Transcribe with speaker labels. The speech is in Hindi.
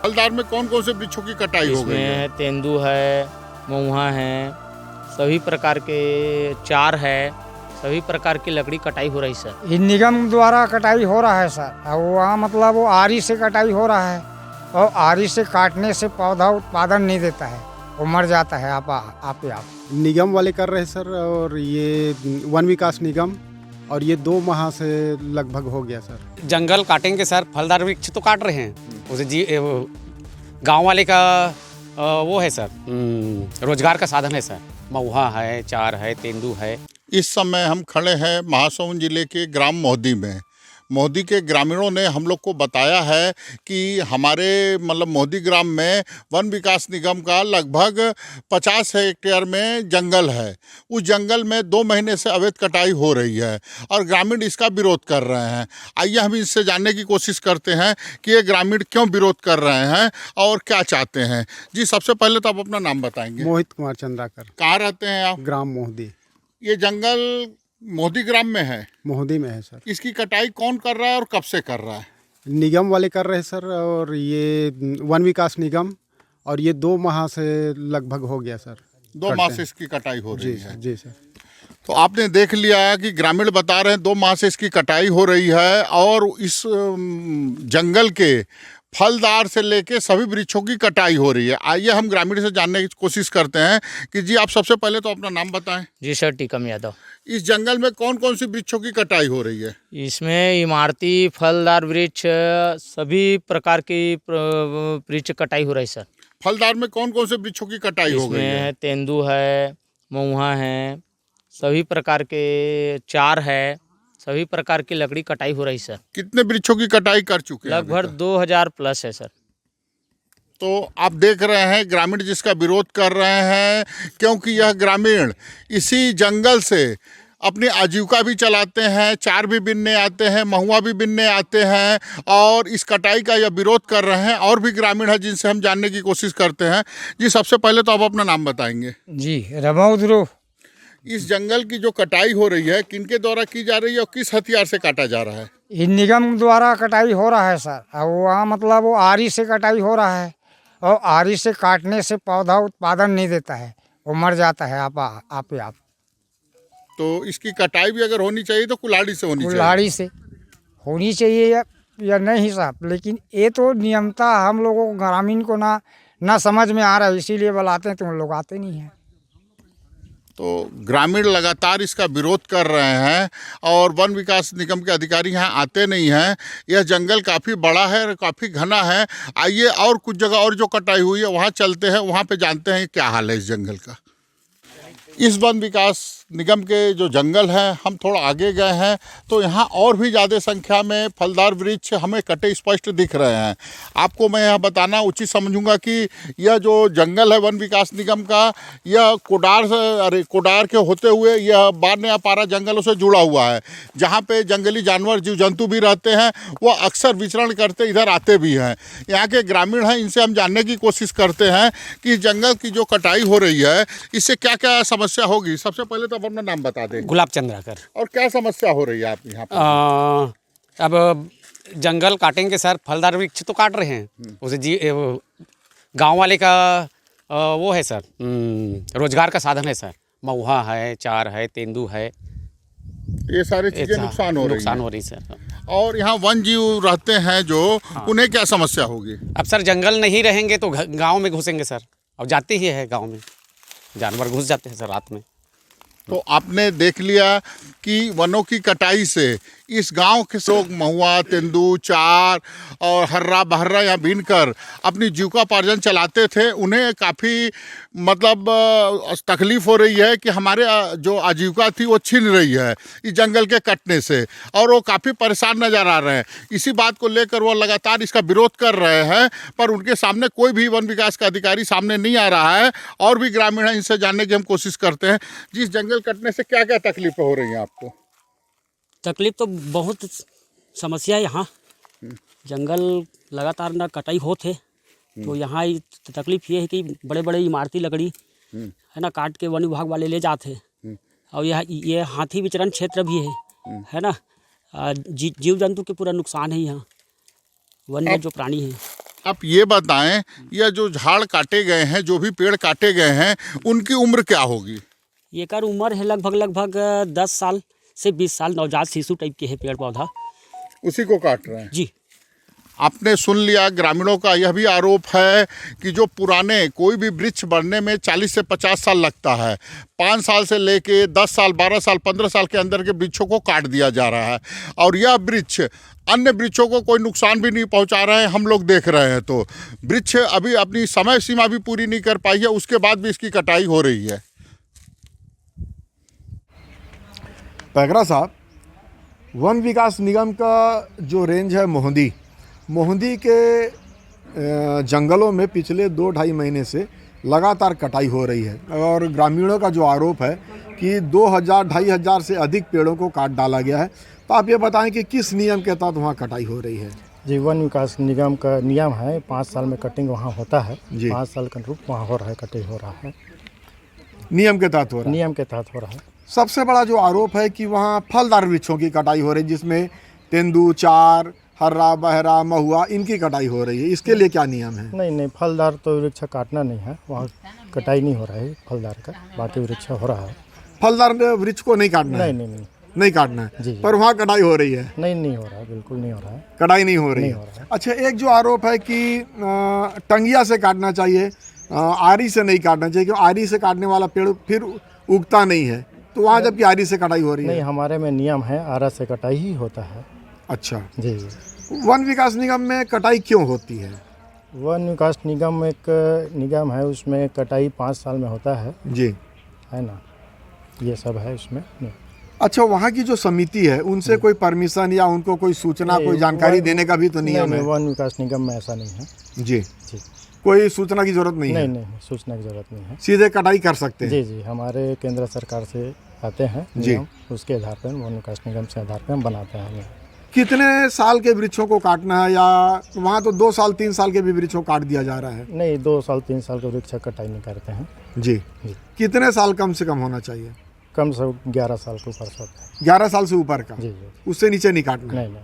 Speaker 1: फलदार में कौन कौन से वृक्षों की कटाई हो गई है?
Speaker 2: इसमें तेंदू है, महुआ है, सभी प्रकार के चार है, सभी प्रकार की लकड़ी कटाई हो रही सर।
Speaker 3: ये निगम द्वारा कटाई हो रहा है सर। और वहाँ मतलब वो आरी से कटाई हो रहा है, और आरी से काटने से पौधा उत्पादन नहीं देता है, वो मर जाता है आप ही आप।
Speaker 4: निगम वाले कर रहे हैं सर, और ये वन विकास निगम, और ये 2 माह से लगभग हो गया सर।
Speaker 5: जंगल काटेंगे सर, फलदार वृक्ष तो काट रहे हैं, उसे गांव वाले का वो है सर, रोजगार का साधन है सर। महुआ है, चार है, तेंदू है।
Speaker 1: इस समय हम खड़े हैं महासमुंद जिले के ग्राम मोहदी में। मोहदी के ग्रामीणों ने हम लोग को बताया है कि हमारे मोहदी ग्राम में वन विकास निगम का लगभग 50 हेक्टेयर में जंगल है। उस जंगल में 2 महीने से अवैध कटाई हो रही है और ग्रामीण इसका विरोध कर रहे हैं। आइए हम इससे जानने की कोशिश करते हैं कि ये ग्रामीण क्यों विरोध कर रहे हैं और क्या चाहते हैं। जी, सबसे पहले तो आप अपना नाम बताएंगे।
Speaker 4: मोहित कुमार चंद्राकर।
Speaker 1: कहाँ रहते हैं आप?
Speaker 4: ग्राम मोहदी।
Speaker 1: ये जंगल मोहदी ग्राम में है?
Speaker 4: मोहदी में है सर।
Speaker 1: इसकी कटाई कौन कर रहा है और कब से कर रहा है?
Speaker 4: निगम वाले कर रहे हैं सर, और ये वन विकास निगम, और ये 2 माह से लगभग हो गया सर।
Speaker 1: 2 माह से इसकी कटाई हो रही है।
Speaker 4: जी सर।
Speaker 1: तो आपने देख लिया कि ग्रामीण बता रहे हैं 2 माह से इसकी कटाई हो रही है और इस जंगल के फलदार से लेके सभी वृक्षों की कटाई हो रही है। आइए हम ग्रामीण से जानने की कोशिश करते हैं कि जी, आप सबसे पहले तो अपना नाम बताएं।
Speaker 2: जी सर, टीकम यादव।
Speaker 1: इस जंगल में कौन कौन सी वृक्षों की कटाई हो रही है?
Speaker 2: इसमें इमारती फलदार वृक्ष, सभी प्रकार की वृक्ष कटाई हो रही सर।
Speaker 1: फलदार में कौन कौन से वृक्षों की कटाई हो गई है?
Speaker 2: इसमें तेंदू है, महुआ है, सभी प्रकार के चार है, सभी प्रकार की लकड़ी कटाई हो रही सर।
Speaker 1: कितने वृक्षों की कटाई कर चुके हैं?
Speaker 2: लगभग 2000 प्लस है सर।
Speaker 1: तो आप देख रहे हैं ग्रामीण जिसका विरोध कर रहे हैं, क्योंकि यह ग्रामीण इसी जंगल से अपनी आजीविका भी चलाते हैं, चार भी बिनने आते हैं, महुआ भी बिनने आते हैं और इस कटाई का यह विरोध कर रहे हैं। और भी ग्रामीण हैं जिनसे हम जानने की कोशिश करते हैं। जी, सबसे पहले तो आप अपना नाम बताएंगे।
Speaker 3: जी, रमौद्रो।
Speaker 1: इस जंगल की जो कटाई हो रही है किनके द्वारा की जा रही है और किस हथियार से काटा जा रहा है?
Speaker 3: ये निगम द्वारा कटाई हो रहा है सर। और वहाँ मतलब वो आरी से कटाई हो रहा है, और आरी से काटने से पौधा उत्पादन नहीं देता है, वो मर जाता है आप ही आप।
Speaker 1: तो इसकी कटाई भी अगर होनी चाहिए तो कुल्हाड़ी से होनी चाहिए।
Speaker 3: कुल्हाड़ी से होनी चाहिए या नहीं साहब, लेकिन ये तो नियमता हम लोगों को ग्रामीण को ना समझ में आ रहा है, इसीलिए बुलाते हैं, तो उन लोग आते नहीं हैं।
Speaker 1: तो ग्रामीण लगातार इसका विरोध कर रहे हैं और वन विकास निगम के अधिकारी यहाँ आते नहीं हैं। यह जंगल काफ़ी बड़ा है और काफ़ी घना है। आइए और कुछ जगह और जो कटाई हुई है वहाँ चलते हैं, वहाँ पे जानते हैं क्या हाल है इस जंगल का। इस वन विकास निगम के जो जंगल हैं, हम थोड़ा आगे गए हैं तो यहाँ और भी ज़्यादा संख्या में फलदार वृक्ष हमें कटे स्पष्ट दिख रहे हैं। आपको मैं यह बताना उचित समझूंगा कि यह जो जंगल है वन विकास निगम का, यह कोडार के होते हुए यह बारनेपारा जंगलों से जुड़ा हुआ है, जहाँ पे जंगली जानवर जीव जंतु भी रहते हैं, वह अक्सर विचरण करते इधर आते भी हैं। यहाँ के ग्रामीण हैं, इनसे हम जानने की कोशिश करते हैं कि इस जंगल की जो कटाई हो रही है इससे क्या क्या समस्या होगी। सबसे पहले तो आप अपना नाम बता दें।
Speaker 5: गुलाब चंद्राकर।
Speaker 1: और क्या समस्या हो रही है आप यहाँ पर?
Speaker 5: अब जंगल काटेंगे सर, फलदार वृक्ष तो काट रहे हैं, उसे गांव वाले का वो है सर, रोजगार का साधन है सर। महुआ है, चार है, तेंदू है,
Speaker 1: ये सारी चीजें नुकसान हो रही
Speaker 5: सर।
Speaker 1: और यहाँ वन जीव रहते हैं जो, उन्हें क्या समस्या होगी?
Speaker 5: अब सर जंगल नहीं रहेंगे तो गांव में घुसेंगे सर, अब जाते ही है गांव में, जानवर घुस जाते हैं सर रात में।
Speaker 1: तो आपने देख लिया कि वनों की कटाई से इस गांव के लोग महुआ, तेंदू, चार और हर्रा बहर्रा यहाँ बीन कर अपनी जीविकोपार्जन चलाते थे। उन्हें काफ़ी तकलीफ़ हो रही है कि हमारे जो आजीविका थी वो छिन रही है इस जंगल के कटने से, और वो काफ़ी परेशान नज़र आ रहे हैं। इसी बात को लेकर वो लगातार इसका विरोध कर रहे हैं, पर उनके सामने कोई भी वन विकास का अधिकारी सामने नहीं आ रहा है। और भी ग्रामीण हैं, इनसे जानने की हम कोशिश करते हैं। जिस जंगल कटने से क्या क्या तकलीफ़ें हो रही हैं आपको?
Speaker 6: तकलीफ तो बहुत समस्या है यहाँ। जंगल लगातार ना कटाई होते, तो यहाँ तकलीफ ये है कि बड़े बड़े इमारती लकड़ी है ना काट के वन विभाग वाले ले जाते हैं। और ये हाथी विचरण क्षेत्र भी है ना, जीव जंतु के पूरा नुकसान है यहाँ, वन्य जो प्राणी है।
Speaker 1: आप ये बताएं, यह जो झाड़ काटे गए हैं, जो भी पेड़ काटे गए हैं, उनकी उम्र क्या होगी?
Speaker 6: एकर उम्र है लगभग 10 साल से 20 साल, नवजात शिशु टाइप के है पेड़ पौधा।
Speaker 1: उसी को काट रहे हैं।
Speaker 6: जी।
Speaker 1: आपने सुन लिया, ग्रामीणों का यह भी आरोप है कि जो पुराने कोई भी वृक्ष बढ़ने में 40 से 50 साल लगता है, 5 साल से लेके 10 साल, 12 साल, 15 साल के अंदर के वृक्षों को काट दिया जा रहा है, और यह वृक्ष अन्य वृक्षों को कोई नुकसान भी नहीं पहुंचा रहे हैं, हम लोग देख रहे हैं। तो वृक्ष अभी अपनी समय सीमा भी पूरी नहीं कर पाई है, उसके बाद भी इसकी कटाई हो रही है।
Speaker 7: पैगरा साहब, वन विकास निगम का जो रेंज है मोहंदी के जंगलों में पिछले 2-2.5 महीने से लगातार कटाई हो रही है, और ग्रामीणों का जो आरोप है कि 2000-2500 से अधिक पेड़ों को काट डाला गया है। तो आप ये बताएं कि किस नियम के तहत वहाँ कटाई हो रही है?
Speaker 8: जी, वन विकास निगम का नियम है, 5 साल में कटिंग वहाँ होता है।
Speaker 7: जी।
Speaker 8: 5 साल का रूप वहाँ हो रहा है, कटिंग हो रहा है,
Speaker 7: नियम के तहत हो रहा है।
Speaker 8: नियम के तहत हो रहा है।
Speaker 7: सबसे बड़ा जो आरोप है कि वहाँ फलदार वृक्षों की कटाई हो रही है, जिसमें तेंदू, चार, हर्रा, बहरा, महुआ, इनकी कटाई हो रही है। इसके लिए क्या नियम है?
Speaker 8: नहीं, फलदार तो वृक्ष काटना नहीं है, वहाँ कटाई नहीं हो रहा है फलदार का, बाकी वृक्ष हो रहा है।
Speaker 7: फलदार वृक्ष को नहीं काटना है? नहीं काटना है।
Speaker 8: जी।
Speaker 7: पर वहाँ कटाई हो रही है?
Speaker 8: नहीं हो रहा है, बिल्कुल नहीं हो रहा है,
Speaker 7: कटाई नहीं हो रही
Speaker 8: नहीं
Speaker 7: है।
Speaker 8: हो रहा है।
Speaker 7: अच्छा, एक जो आरोप है कि टंगिया से काटना चाहिए, आरी से नहीं काटना चाहिए, क्योंकि आरी से काटने वाला पेड़ फिर उगता नहीं है, तो वहाँ जबकि आरी से कटाई हो रही है।
Speaker 8: नहीं, हमारे में नियम है, आरा से कटाई ही होता है।
Speaker 7: अच्छा
Speaker 8: जी।
Speaker 7: वन विकास निगम में कटाई क्यों होती है?
Speaker 8: वन विकास निगम एक निगम है, उसमें कटाई 5 साल में होता है।
Speaker 7: जी,
Speaker 8: है ना, ये सब है उसमें।
Speaker 7: अच्छा, वहाँ की जो समिति है उनसे कोई परमिशन या उनको कोई सूचना, कोई जानकारी देने का भी तो नियम है?
Speaker 8: वन विकास निगम में ऐसा नहीं है।
Speaker 7: जी,
Speaker 8: जी।
Speaker 7: कोई सूचना की जरूरत नहीं है?
Speaker 8: नहीं, सूचना की जरूरत नहीं है।
Speaker 7: सीधे कटाई कर सकते हैं?
Speaker 8: जी, हमारे केंद्र सरकार से आते हैं
Speaker 7: जी।
Speaker 8: नियम, उसके आधार पर वन विकास निगम से आधार पर हम बनाते हैं।
Speaker 7: कितने साल के वृक्षों को काटना है, या वहाँ तो 2 साल 3 साल के भी वृक्षों को काट दिया जा रहा है?
Speaker 8: नहीं, 2 साल 3 साल के वृक्ष कटाई नहीं करते हैं।
Speaker 7: जी। कितने साल कम से कम होना चाहिए?
Speaker 8: कम से 11 साल के ऊपर सब।
Speaker 7: 11 साल से ऊपर का?
Speaker 8: जी।
Speaker 7: उससे नीचे नहीं काटना?
Speaker 8: नहीं।